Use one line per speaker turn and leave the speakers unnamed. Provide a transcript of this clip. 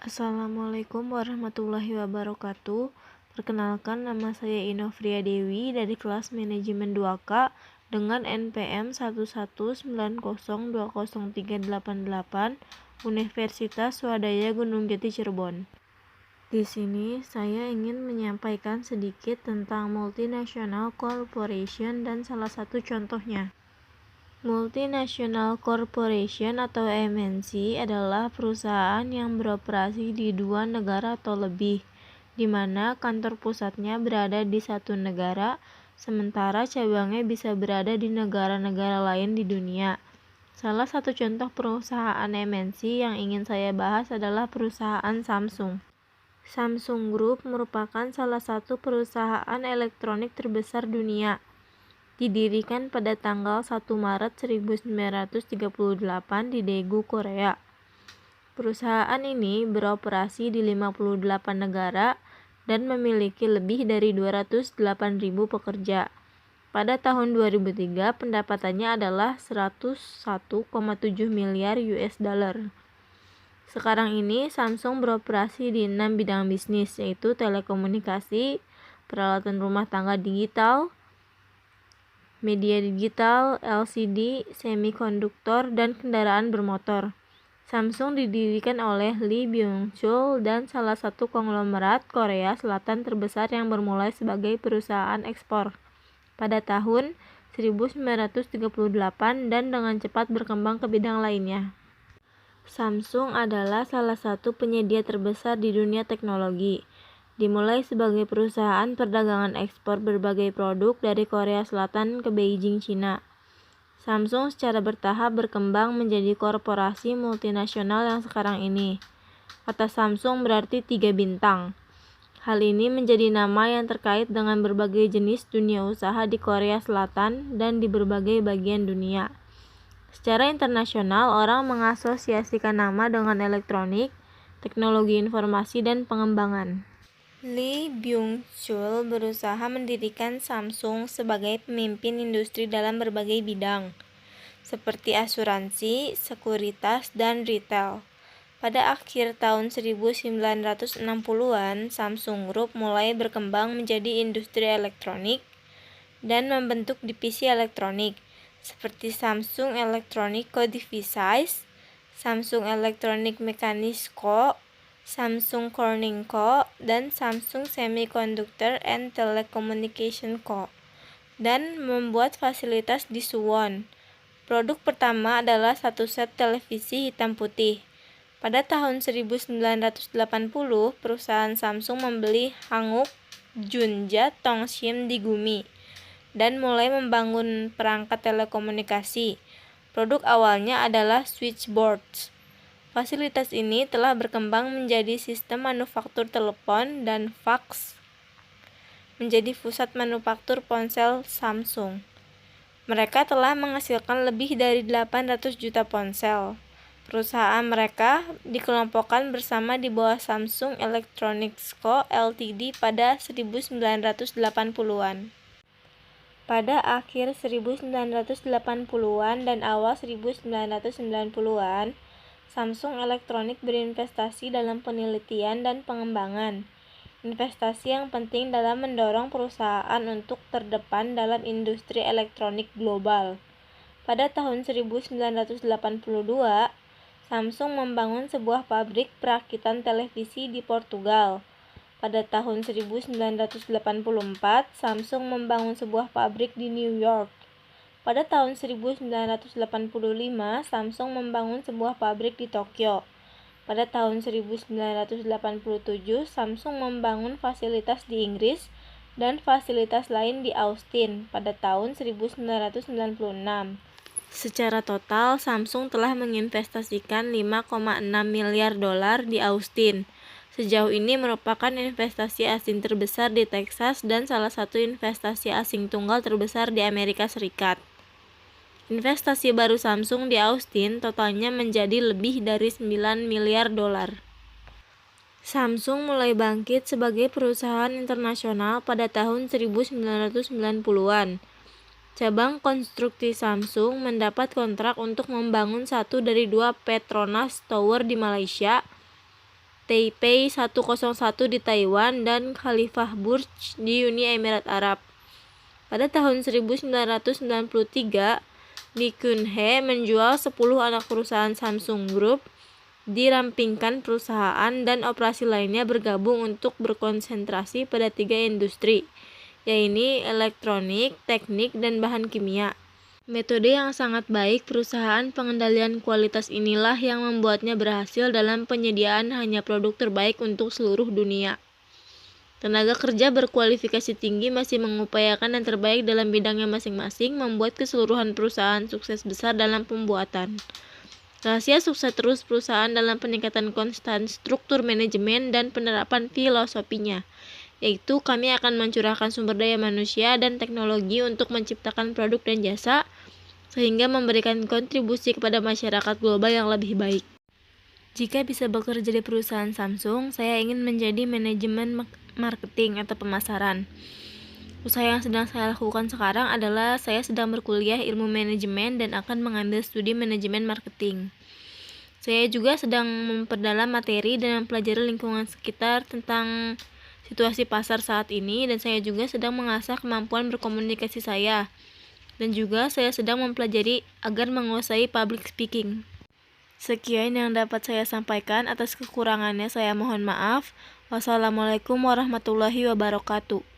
Assalamualaikum warahmatullahi wabarakatuh. Perkenalkan, nama saya Inofria Dewi dari kelas manajemen 2K dengan NPM 119020388 Universitas Swadaya Gunung Jati Cirebon. Di sini saya ingin menyampaikan sedikit tentang multinational corporation dan salah satu contohnya. Multinational corporation atau MNC adalah perusahaan yang beroperasi di dua negara atau lebih, di mana kantor pusatnya berada di satu negara, sementara cabangnya bisa berada di negara-negara lain di dunia. Salah satu contoh perusahaan MNC yang ingin saya bahas adalah perusahaan Samsung. Samsung Group merupakan salah satu perusahaan elektronik terbesar dunia. Didirikan pada tanggal 1 Maret 1938 di Daegu, Korea. Perusahaan ini beroperasi di 58 negara dan memiliki lebih dari 208.000 pekerja. Pada tahun 2003, pendapatannya adalah 101,7 miliar US dollar. Sekarang ini Samsung beroperasi di 6 bidang bisnis, yaitu telekomunikasi, peralatan rumah tangga digital, media digital, LCD, semikonduktor, dan kendaraan bermotor. Samsung didirikan oleh Lee Byung-chul dan salah satu konglomerat Korea Selatan terbesar yang bermulai sebagai perusahaan ekspor pada tahun 1938 dan dengan cepat berkembang ke bidang lainnya. Samsung adalah salah satu penyedia terbesar di dunia teknologi. Dimulai sebagai perusahaan perdagangan ekspor berbagai produk dari Korea Selatan ke Beijing, China. Samsung secara bertahap berkembang menjadi korporasi multinasional yang sekarang ini. Kata Samsung berarti 3 bintang. Hal ini menjadi nama yang terkait dengan berbagai jenis dunia usaha di Korea Selatan dan di berbagai bagian dunia. Secara internasional, orang mengasosiasikan nama dengan elektronik, teknologi informasi, dan pengembangan. Lee Byung-chul berusaha mendirikan Samsung sebagai pemimpin industri dalam berbagai bidang, seperti asuransi, sekuritas, dan retail. Pada akhir tahun 1960-an, Samsung Group mulai berkembang menjadi industri elektronik dan membentuk divisi elektronik, seperti Samsung Electronic Co. Devices, Samsung Electronic Mechanics Co., Samsung Corning Co., dan Samsung Semiconductor and Telecommunication Co., dan membuat fasilitas di Suwon. Produk pertama adalah satu set televisi hitam putih. Pada tahun 1980, perusahaan Samsung membeli Hanguk Junja Tongshim di Gumi dan mulai membangun perangkat telekomunikasi. Produk awalnya adalah switchboards. Fasilitas ini telah berkembang menjadi sistem manufaktur telepon dan fax menjadi pusat manufaktur ponsel Samsung. Mereka telah menghasilkan lebih dari 800 juta ponsel. Perusahaan mereka dikelompokkan bersama di bawah Samsung Electronics Co. Ltd. pada 1980-an. Pada akhir 1980-an dan awal 1990-an, Samsung Electronics berinvestasi dalam penelitian dan pengembangan. Investasi yang penting dalam mendorong perusahaan untuk terdepan dalam industri elektronik global. Pada tahun 1982, Samsung membangun sebuah pabrik perakitan televisi di Portugal. Pada tahun 1984, Samsung membangun sebuah pabrik di New York. Pada tahun 1985, Samsung membangun sebuah pabrik di Tokyo. Pada tahun 1987, Samsung membangun fasilitas di Inggris dan fasilitas lain di Austin pada tahun 1996. Secara total, Samsung telah menginvestasikan 5,6 miliar dolar di Austin. Sejauh ini merupakan investasi asing terbesar di Texas dan salah satu investasi asing tunggal terbesar di Amerika Serikat. Investasi baru Samsung di Austin totalnya menjadi lebih dari 9 miliar dolar. Samsung mulai bangkit sebagai perusahaan internasional pada tahun 1990-an. Cabang konstruksi Samsung mendapat kontrak untuk membangun satu dari dua Petronas Tower di Malaysia Taipei 101 di Taiwan, dan Khalifah Burj di Uni Emirat Arab. Pada tahun 1993, Lee Kun-hee menjual 10 anak perusahaan Samsung Group, dirampingkan perusahaan dan operasi lainnya bergabung untuk berkonsentrasi pada 3 industri, yaitu elektronik, teknik, dan bahan kimia. Metode yang sangat baik perusahaan pengendalian kualitas inilah yang membuatnya berhasil dalam penyediaan hanya produk terbaik untuk seluruh dunia. Tenaga kerja berkualifikasi tinggi masih mengupayakan yang terbaik dalam bidangnya masing-masing, membuat keseluruhan perusahaan sukses besar dalam pembuatan. Rahasia sukses terus perusahaan dalam peningkatan konstan struktur manajemen dan penerapan filosofinya, yaitu kami akan mencurahkan sumber daya manusia dan teknologi untuk menciptakan produk dan jasa, sehingga memberikan kontribusi kepada masyarakat global yang lebih baik. Jika bisa bekerja di perusahaan Samsung, saya ingin menjadi manajemen marketing atau pemasaran. Usaha yang sedang saya lakukan sekarang adalah saya sedang berkuliah ilmu manajemen dan akan mengambil studi manajemen marketing. Saya juga sedang memperdalam materi dan mempelajari lingkungan sekitar tentang situasi pasar saat ini, dan saya juga sedang mengasah kemampuan berkomunikasi saya, dan juga saya sedang mempelajari agar menguasai public speaking. Sekian yang dapat saya sampaikan. Atas kekurangannya saya mohon maaf. Wassalamualaikum warahmatullahi wabarakatuh.